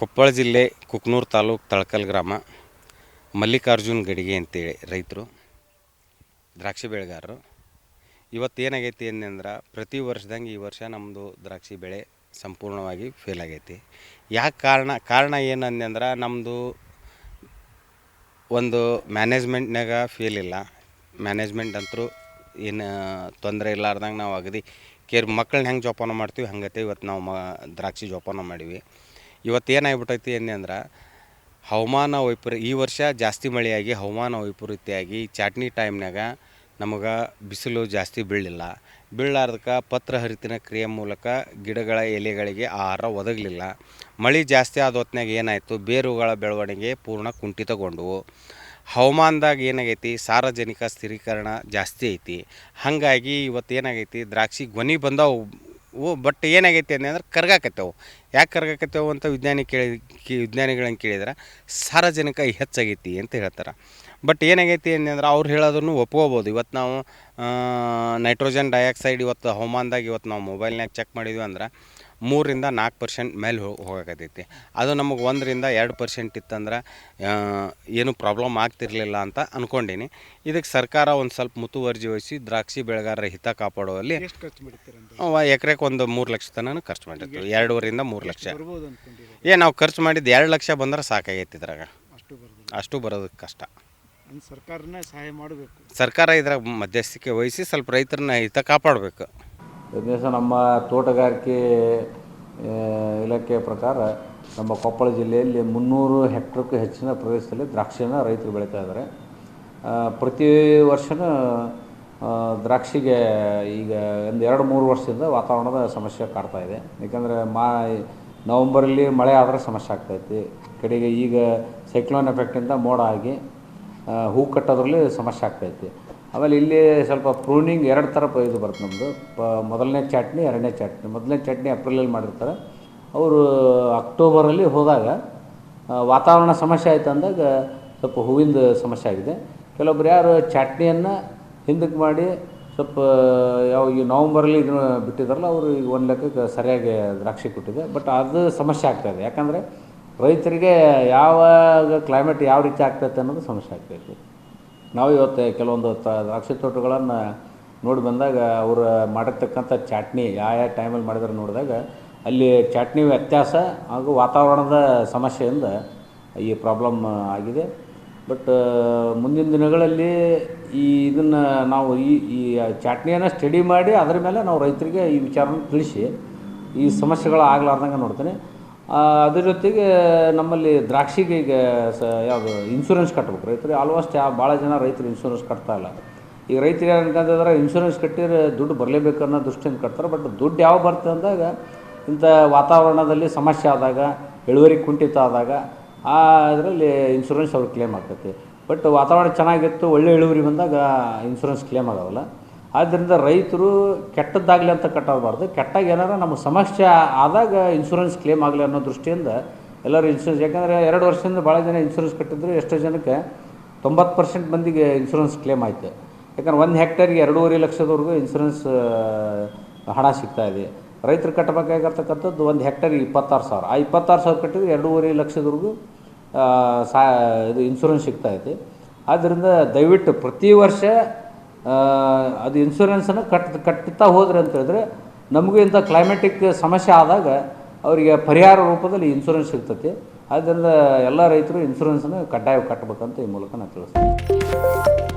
ಕೊಪ್ಪಳ ಜಿಲ್ಲೆ ಕುಕ್ನೂರು ತಾಲೂಕು ತಳಕಲ್ ಗ್ರಾಮ ಮಲ್ಲಿಕಾರ್ಜುನ್ ಗಡಿಗೆ ಅಂತೇಳಿ ರೈತರು ದ್ರಾಕ್ಷಿ ಬೆಳೆಗಾರರು. ಇವತ್ತು ಏನಾಗೈತಿ ಅಂದ್ರೆ ಪ್ರತಿ ವರ್ಷದಂಗೆ ಈ ವರ್ಷ ನಮ್ಮದು ದ್ರಾಕ್ಷಿ ಬೆಳೆ ಸಂಪೂರ್ಣವಾಗಿ ಫೇಲ್ ಆಗೈತಿ. ಯಾಕೆ ಕಾರಣ ಏನಂದ್ರೆ ನಮ್ಮದು ಒಂದು ಮ್ಯಾನೇಜ್ಮೆಂಟ್ನಾಗ ಫೇಲ್ ಇಲ್ಲ. ಮ್ಯಾನೇಜ್ಮೆಂಟ್ ಅಂತರೂ ಏನು ತೊಂದರೆ ಇಲ್ಲಾರ್ದಂಗೆ ನಾವು ಅಗದಿ ಮಕ್ಕಳನ್ನ ಹೆಂಗೆ ಜೋಪಾನ ಮಾಡ್ತೀವಿ ಹಂಗತೆ ಇವತ್ತು ನಾವು ದ್ರಾಕ್ಷಿ ಜೋಪಾನ ಮಾಡೀವಿ. ಇವತ್ತು ಏನಾಗ್ಬಿಟ್ಟೈತಿ ಅಂದ್ರೆ ಹವಾಮಾನ ಈ ವರ್ಷ ಜಾಸ್ತಿ ಮಳೆಯಾಗಿ ಹವಾಮಾನ ವೈಪರೀತ್ಯವಾಗಿ ಚಾಟ್ನಿ ಟೈಮ್ನಾಗ ನಮಗೆ ಬಿಸಿಲು ಜಾಸ್ತಿ ಬೀಳಲಾರ್ದಕ್ಕೆ ಪತ್ರ ಹರಿತಿನ ಕ್ರಿಯೆ ಮೂಲಕ ಗಿಡಗಳ ಎಲೆಗಳಿಗೆ ಆಹಾರ ಒದಗಲಿಲ್ಲ. ಮಳೆ ಜಾಸ್ತಿ ಆದ ಹೊತ್ನಾಗ ಏನಾಯಿತು, ಬೇರುಗಳ ಬೆಳವಣಿಗೆ ಪೂರ್ಣ ಕುಂಠಿತಗೊಂಡವು. ಹವಾಮಾನದಾಗ ಏನಾಗೈತಿ, ಸಾರ್ವಜನಿಕ ಸ್ಥಿರೀಕರಣ ಜಾಸ್ತಿ ಐತಿ. ಹಾಗಾಗಿ ಇವತ್ತು ಏನಾಗೈತಿ, ದ್ರಾಕ್ಷಿ ಗೊನೆ ಬಂದವು. ಬಟ್ ಏನಾಗೈತಿ ಅಂದ್ರೆ ಕರ್ಗಾಕತ್ತವು. ಯಾಕೆ ಕರ್ಗಾಕತ್ತವು ಅಂತ ವಿಜ್ಞಾನಿಗಳನ್ನ ಕೇಳಿದ್ರೆ ಸಾರ್ವಜನಿಕ ಹೆಚ್ಚಾಗೈತಿ ಅಂತ ಹೇಳ್ತಾರೆ. ಬಟ್ ಏನಾಗೈತಿ ಅಂದ್ರೆ ಅವ್ರು ಹೇಳೋದನ್ನು ಒಪ್ಕೋಬೋದು. ಇವತ್ತು ನಾವು ನೈಟ್ರೋಜನ್ ಡೈಆಕ್ಸೈಡ್ ಇವತ್ತು ಹವಾಮಾನದಾಗ ಇವತ್ತು ನಾವು ಮೊಬೈಲ್ನಾಗ ಚೆಕ್ ಮಾಡಿದ್ವಿ ಅಂದ್ರೆ 3-4% ಮೇಲೆ ಹೋಗಕತ್ತೈತಿ. ಅದು ನಮಗೆ 1-2% ಇತ್ತಂದ್ರೆ ಏನು ಪ್ರಾಬ್ಲಮ್ ಆಗ್ತಿರಲಿಲ್ಲ ಅಂತ ಅಂದ್ಕೊಂಡೀನಿ. ಇದಕ್ಕೆ ಸರ್ಕಾರ ಒಂದು ಸ್ವಲ್ಪ ಮುತುವರ್ಜಿ ವಹಿಸಿ ದ್ರಾಕ್ಷಿ ಬೆಳೆಗಾರರ ಹಿತ ಕಾಪಾಡುವಲ್ಲಿ ಎಕರೆಗೆ ಒಂದು 3 ಲಕ್ಷ ತನಕ ಖರ್ಚು ಮಾಡಿರ್ತೀವಿ. 2.5-3 ಲಕ್ಷ. ನಾವು ಖರ್ಚು ಮಾಡಿದ್ದು 2 ಲಕ್ಷ ಬಂದ್ರೆ ಸಾಕಾಗೈತಿ. ಇದ್ರಾಗ ಅಷ್ಟು ಬರೋದಕ್ಕೆ ಕಷ್ಟ. ಸಹಾಯ ಮಾಡಬೇಕು. ಸರ್ಕಾರ ಇದ್ರಾಗ ಮಧ್ಯಸ್ಥಿಕೆ ವಹಿಸಿ ಸ್ವಲ್ಪ ರೈತರನ್ನ ಹಿತ ಕಾಪಾಡಬೇಕು. ದಿವಸ ನಮ್ಮ ತೋಟಗಾರಿಕೆ ಇಲಾಖೆಯ ಪ್ರಕಾರ ನಮ್ಮ ಕೊಪ್ಪಳ ಜಿಲ್ಲೆಯಲ್ಲಿ 300 ಹೆಕ್ಟರ್ಗೂ ಹೆಚ್ಚಿನ ಪ್ರದೇಶದಲ್ಲಿ ದ್ರಾಕ್ಷಿಯನ್ನು ರೈತರು ಬೆಳೀತಾ ಇದ್ದಾರೆ. ಪ್ರತಿ ವರ್ಷವೂ ದ್ರಾಕ್ಷಿಗೆ ಈಗ ಒಂದು 2-3 ವರ್ಷದಿಂದ ವಾತಾವರಣದ ಸಮಸ್ಯೆ ಕಾಡ್ತಾ ಇದೆ. ಏಕೆಂದರೆ ನವಂಬರಲ್ಲಿ ಮಳೆ ಆದರೆ ಸಮಸ್ಯೆ ಆಗ್ತಾಯಿತ್ತು. ಕಡೆಗೆ ಈಗ ಸೈಕ್ಲೋನ್ ಎಫೆಕ್ಟಿಂದ ಮೋಡ ಆಗಿ ಹೂ ಕಟ್ಟೋದ್ರಲ್ಲಿ ಸಮಸ್ಯೆ ಆಗ್ತಾಯಿತ್ತು. ಆಮೇಲೆ ಇಲ್ಲಿ ಸ್ವಲ್ಪ ಪ್ರೂನಿಂಗ್ 2 ಥರ ಇದು ಬರುತ್ತೆ ನಮ್ಮದು. ಮೊದಲನೇ ಚಾಟ್ನಿ, 2ನೇ ಚಾಟ್ನಿ. ಮೊದಲನೇ ಚಾಟ್ನಿ ಏಪ್ರಿಲಲ್ಲಿ ಮಾಡಿರ್ತಾರೆ. ಅವರು ಅಕ್ಟೋಬರಲ್ಲಿ ಹೋದಾಗ ವಾತಾವರಣ ಸಮಸ್ಯೆ ಆಯಿತು ಅಂದಾಗ ಸ್ವಲ್ಪ ಹೂವಿಂದ ಸಮಸ್ಯೆ ಆಗಿದೆ. ಕೆಲವೊಬ್ರು ಯಾರು ಚಾಟ್ನಿಯನ್ನು ಹಿಂದಕ್ಕೆ ಮಾಡಿ ಸ್ವಲ್ಪ ಈ ನವಂಬರಲ್ಲಿ ಇದನ್ನು ಬಿಟ್ಟಿದ್ದಾರಲ್ಲ, ಅವರು ಈಗ ಒಂದು ಲೆಕ್ಕಕ್ಕೆ ಸರಿಯಾಗಿ ದ್ರಾಕ್ಷಿ ಕೊಟ್ಟಿದೆ. ಬಟ್ ಅದು ಸಮಸ್ಯೆ ಆಗ್ತಾಯಿದೆ. ಯಾಕಂದರೆ ರೈತರಿಗೆ ಯಾವಾಗ ಕ್ಲೈಮೇಟ್ ಯಾವ ರೀತಿ ಆಗ್ತೈತೆ ಅನ್ನೋದು ಸಮಸ್ಯೆ ಆಗ್ತಾಯಿದೆ. ನಾವು ಇವತ್ತು ಕೆಲವೊಂದು ದ್ರಾಕ್ಷಿ ತೋಟಗಳನ್ನು ನೋಡಿ ಬಂದಾಗ ಅವರು ಮಾಡಿರ್ತಕ್ಕಂಥ ಚಾಟ್ನಿ ಯಾವ ಟೈಮಲ್ಲಿ ಮಾಡಿದ್ರೆ ನೋಡಿದಾಗ ಅಲ್ಲಿ ಚಾಟ್ನಿ ವ್ಯತ್ಯಾಸ ಹಾಗೂ ವಾತಾವರಣದ ಸಮಸ್ಯೆಯಿಂದ ಈ ಪ್ರಾಬ್ಲಮ್ ಆಗಿದೆ. ಬಟ್ ಮುಂದಿನ ದಿನಗಳಲ್ಲಿ ಇದನ್ನು ನಾವು ಈ ಚಾಟ್ನಿಯನ್ನು ಸ್ಟಡಿ ಮಾಡಿ ಅದರ ಮೇಲೆ ನಾವು ರೈತರಿಗೆ ಈ ವಿಚಾರವನ್ನು ತಿಳಿಸಿ ಈ ಸಮಸ್ಯೆಗಳು ಆಗಲಾರ್ದಂಗೆ ನೋಡ್ತೀನಿ. ಅದ್ರ ಜೊತೆಗೆ ನಮ್ಮಲ್ಲಿ ದ್ರಾಕ್ಷಿಗೆ ಈಗ ಯಾವುದು ಇನ್ಶೂರೆನ್ಸ್ ಕಟ್ಟಬೇಕು ರೈತರು. ಆಲ್ಮೋಸ್ಟ್ ಭಾಳ ಜನ ರೈತರು ಇನ್ಶೂರೆನ್ಸ್ ಕಟ್ತಾಯಿಲ್ಲ. ಈಗ ರೈತರು ಏನಂತಂದ್ರೆ ಇನ್ಶೂರೆನ್ಸ್ ಕಟ್ಟಿದ್ರೆ ದುಡ್ಡು ಬರಲೇಬೇಕು ಅನ್ನೋ ದೃಷ್ಟಿಯಿಂದ ಕಟ್ತಾರೆ. ಬಟ್ ದುಡ್ಡು ಯಾವ ಬರ್ತದೆ ಅಂದಾಗ ಇಂಥ ವಾತಾವರಣದಲ್ಲಿ ಸಮಸ್ಯೆ ಆದಾಗ, ಇಳುವರಿ ಕುಂಠಿತ ಆದಾಗ ಇದರಲ್ಲಿ ಇನ್ಶೂರೆನ್ಸ್ ಅವ್ರಿಗೆ ಕ್ಲೇಮ್ ಆಗ್ತೈತಿ. ಬಟ್ ವಾತಾವರಣ ಚೆನ್ನಾಗಿತ್ತು, ಒಳ್ಳೆ ಇಳುವರಿ ಬಂದಾಗ ಇನ್ಶೂರೆನ್ಸ್ ಕ್ಲೇಮ್ ಆಗೋಲ್ಲ. ಆದ್ದರಿಂದ ರೈತರು ಕೆಟ್ಟದ್ದಾಗಲಿ ಅಂತ ಕಟ್ಟಬಾರ್ದು. ಕೆಟ್ಟಾಗ ಏನಾರ ನಮಗೆ ಸಮಸ್ಯೆ ಆದಾಗ ಇನ್ಶೂರೆನ್ಸ್ ಕ್ಲೇಮ್ ಆಗಲಿ ಅನ್ನೋ ದೃಷ್ಟಿಯಿಂದ ಎಲ್ಲರೂ ಇನ್ಶೂರೆನ್ಸ್, ಯಾಕಂದರೆ 2 ವರ್ಷದಿಂದ ಭಾಳ ಜನ ಇನ್ಶೂರೆನ್ಸ್ ಕಟ್ಟಿದ್ರು. ಎಷ್ಟೋ ಜನಕ್ಕೆ 90% ಮಂದಿಗೆ ಇನ್ಶೂರೆನ್ಸ್ ಕ್ಲೇಮ್ ಆಯಿತು. ಯಾಕಂದ್ರೆ 1 ಹೆಕ್ಟರ್ಗೆ 2.5 ಲಕ್ಷದವರೆಗೂ ಇನ್ಶೂರೆನ್ಸ್ ಹಣ ಸಿಗ್ತಾಯಿದೆ. ರೈತರು ಕಟ್ಟಬೇಕಾಗಿರ್ತಕ್ಕಂಥದ್ದು 1 ಹೆಕ್ಟರ್ಗೆ 26,000. ಆ 26,000 ಕಟ್ಟಿದ್ರೆ 2.5 ಲಕ್ಷದವರೆಗೂ ಇದು ಇನ್ಶೂರೆನ್ಸ್ ಸಿಗ್ತಾಯಿದೆ. ಆದ್ದರಿಂದ ದಯವಿಟ್ಟು ಪ್ರತಿ ವರ್ಷ ಅದು ಇನ್ಶೂರೆನ್ಸನ್ನು ಕಟ್ಟುತ್ತಾ ಹೋದ್ರೆ ಅಂತ ಹೇಳಿದ್ರೆ ನಮಗೂ ಇಂಥ ಕ್ಲೈಮೆಟಿಕ್ ಸಮಸ್ಯೆ ಆದಾಗ ಅವರಿಗೆ ಪರಿಹಾರ ರೂಪದಲ್ಲಿ ಇನ್ಶೂರೆನ್ಸ್ ಸಿಗ್ತೈತಿ. ಆದ್ದರಿಂದ ಎಲ್ಲ ರೈತರು ಇನ್ಶೂರೆನ್ಸನ್ನು ಕಡ್ಡಾಯ ಕಟ್ಟಬೇಕಂತ ಈ ಮೂಲಕ ನಾನು ತಿಳಿಸ್ತೀನಿ.